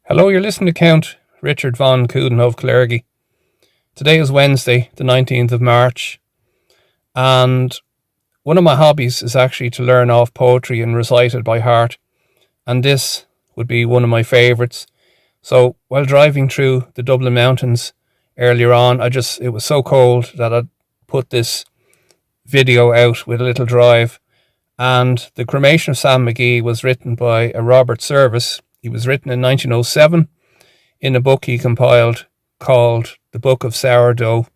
Hello, you're listening to Count Richard von Coudenhove Clergy. Today is Wednesday, the 19th of March, and one of my hobbies is actually to learn off poetry and recite it by heart, and this would be one of my favourites. So while driving through the Dublin mountains earlier on, it was so cold that I put this video out with a little drive, and the Cremation of Sam McGee was written by a Robert Service. He was written in 1907 in a book he compiled called The Book of Sourdough.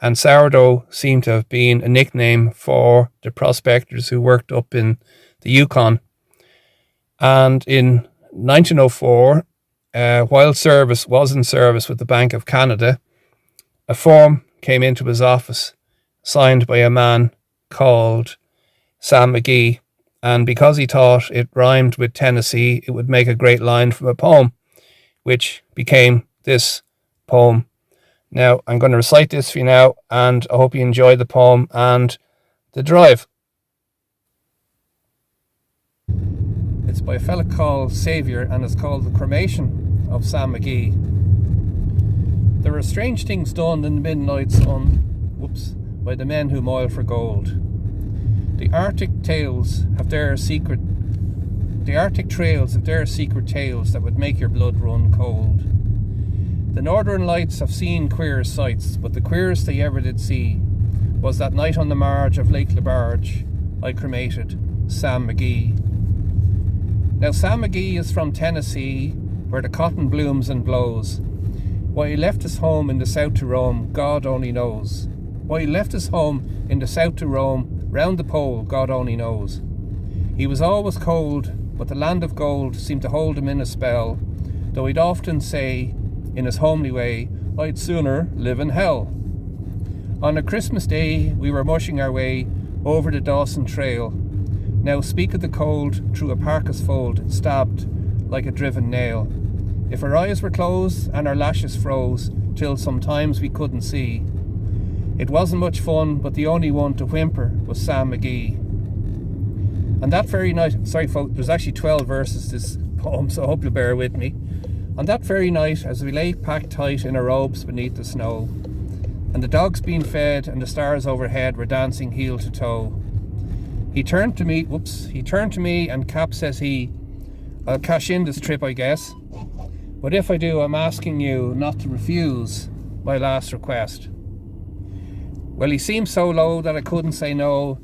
And sourdough seemed to have been a nickname for the prospectors who worked up in the Yukon. And in 1904, while Service was in service with the Bank of Canada, a form came into his office signed by a man called Sam McGee. And because he thought it rhymed with Tennessee, it would make a great line from a poem, which became this poem. Now, I'm going to recite this for you now, and I hope you enjoy the poem and the drive. It's by a fella called Saviour, and it's called The Cremation of Sam McGee. There are strange things done in the midnight sun, by the men who moil for gold. The Arctic trails have their secret tales that would make your blood run cold. The Northern Lights have seen queer sights, but the queerest they ever did see was that night on the marge of Lake Labarge I cremated Sam McGee. Now Sam McGee is from Tennessee, where the cotton blooms and blows. Why he left his home in the south to roam, God only knows. Why he left his home in the south to roam, round the pole, God only knows. He was always cold, but the land of gold seemed to hold him in a spell, though he'd often say, in his homely way, I'd sooner live in hell. On a Christmas day, we were mushing our way over the Dawson Trail. Now speak of the cold through a parka's fold, stabbed like a driven nail. If our eyes were closed and our lashes froze, till sometimes we couldn't see. It wasn't much fun, but the only one to whimper was Sam McGee. And that very night, sorry folks, there's actually 12 verses to this poem, so I hope you'll bear with me. On that very night, as we lay packed tight in our robes beneath the snow, and the dogs being fed and the stars overhead were dancing heel to toe, he turned to me and Cap says he, I'll cash in this trip I guess, but if I do, I'm asking you not to refuse my last request. Well, he seemed so low that I couldn't say no,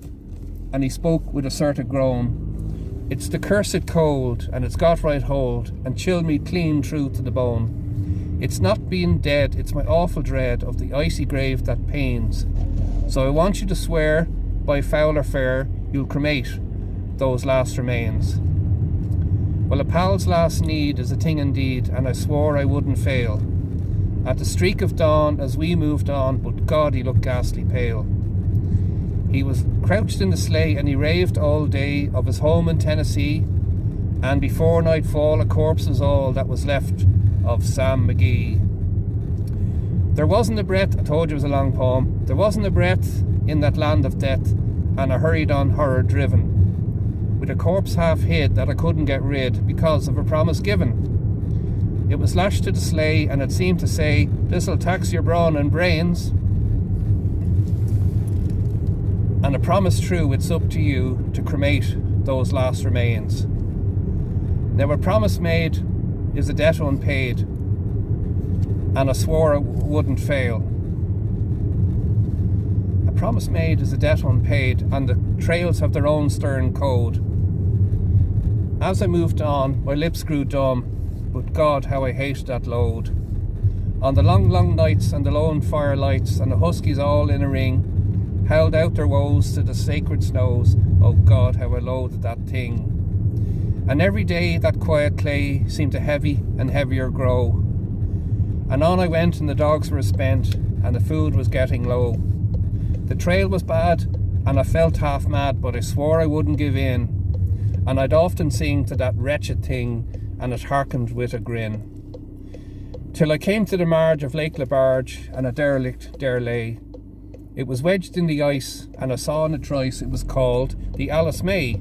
and he spoke with a sort of groan. It's the cursed cold, and it's got right hold, and chilled me clean through to the bone. It's not being dead, it's my awful dread of the icy grave that pains. So I want you to swear, by foul or fair, you'll cremate those last remains. Well, a pal's last need is a thing indeed, and I swore I wouldn't fail. At the streak of dawn, as we moved on, but God, he looked ghastly pale. He was crouched in the sleigh, and he raved all day of his home in Tennessee, and before nightfall a corpse was all that was left of Sam McGee. There wasn't a breath, I told you it was a long poem, there wasn't a breath in that land of death, and I hurried on horror driven, with a corpse half hid that I couldn't get rid because of a promise given. It was lashed to the sleigh, and it seemed to say, this'll tax your brawn and brains. And a promise true, it's up to you to cremate those last remains. Now a promise made is a debt unpaid, and I swore I wouldn't fail. A promise made is a debt unpaid, and the trails have their own stern code. As I moved on, my lips grew dumb, but God, how I hated that load. On the long, long nights and the lone firelights, and the huskies all in a ring, held out their woes to the sacred snows. Oh God, how I loathed that thing. And every day that quiet clay seemed to heavy and heavier grow. And on I went, and the dogs were spent, and the food was getting low. The trail was bad, and I felt half mad, but I swore I wouldn't give in. And I'd often sing to that wretched thing, and it hearkened with a grin. Till I came to the marge of Lake Labarge, and a derelict there lay. It was wedged in the ice, and I saw in a trice it was called the Alice May.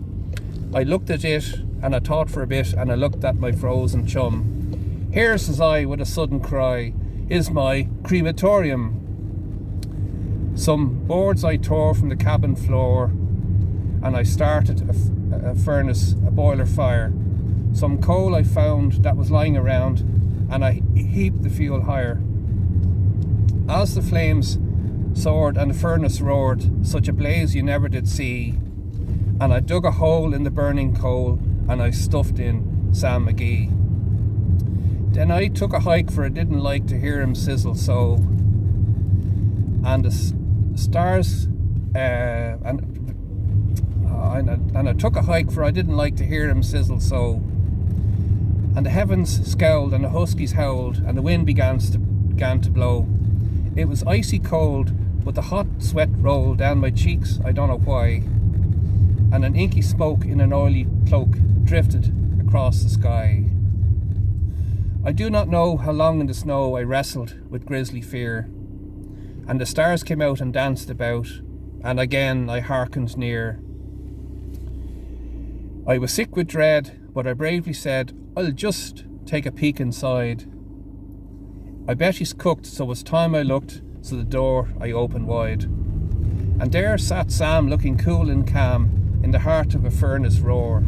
I looked at it, and I thought for a bit, and I looked at my frozen chum. Here, says I with a sudden cry, is my crematorium. Some boards I tore from the cabin floor, and I started a furnace, a boiler fire. Some coal I found that was lying around, and I heaped the fuel higher. As the flames soared and the furnace roared, such a blaze you never did see, and I dug a hole in the burning coal, and I stuffed in Sam McGee. Then I took a hike, for I didn't like to hear him sizzle so, and the stars and I took a hike, for I didn't like to hear him sizzle so, and the heavens scowled and the huskies howled and the wind began to blow. It was icy cold, but the hot sweat rolled down my cheeks, I don't know why, and an inky smoke in an oily cloak drifted across the sky. I do not know how long in the snow I wrestled with grisly fear, and the stars came out and danced about, and again I hearkened near. I was sick with dread, but I bravely said, I'll just take a peek inside. I bet he's cooked, so it was time I looked, so the door I opened wide. And there sat Sam, looking cool and calm, in the heart of a furnace roar.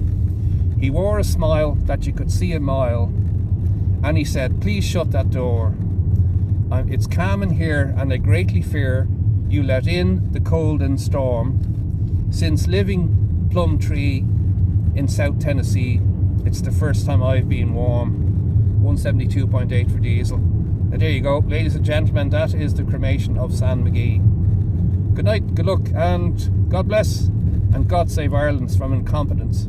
He wore a smile that you could see a mile, and he said, please shut that door. It's calm in here, and I greatly fear you let in the cold and storm. Since living Plum Tree in South Tennessee, it's the first time I've been warm. 172.8 for diesel. Now there you go, ladies and gentlemen, that is the cremation of Sam McGee. Good night, good luck, and God bless, and God save Ireland from incompetence.